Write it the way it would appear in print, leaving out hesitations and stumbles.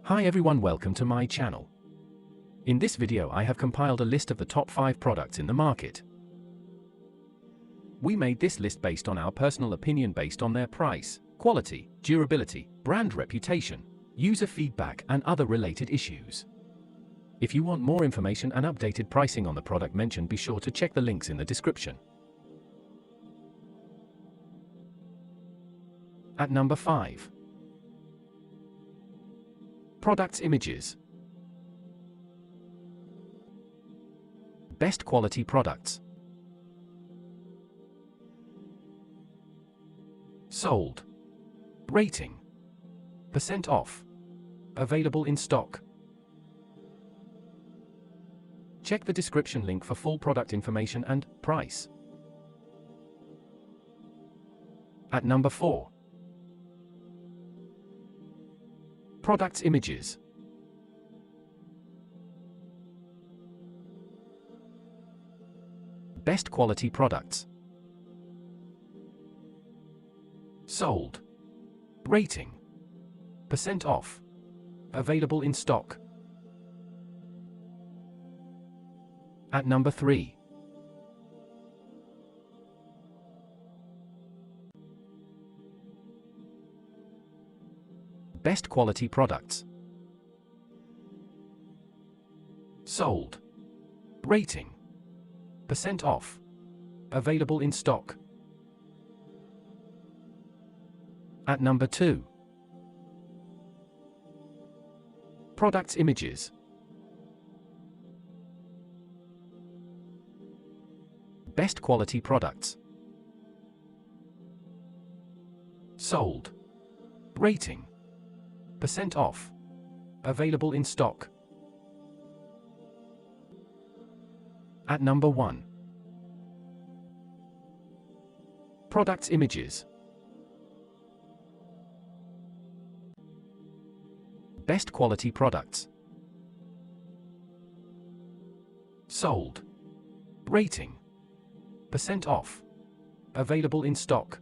Hi everyone, welcome to my channel. In this video I have compiled a list of the top 5 products in the market. We made this list based on our personal opinion based on their price, quality, durability, brand reputation, user feedback and other related issues. If you want more information and updated pricing on the product mentioned, be sure to check the links in the description. At number 5. Products images. Best quality products. Sold. Rating. Percent off. Available in stock. Check the description link for full product information and price. At number 4. Products images. Best quality products. Sold. Rating. Percent off. Available in stock. At number 3. Best quality products. Sold. Rating. Percent off. Available in stock. At number 2. Products images. Best quality products. Sold. Rating. Percent off. Available in stock. At number 1. Products images. Best quality products. Sold. Rating. Percent off. Available in stock.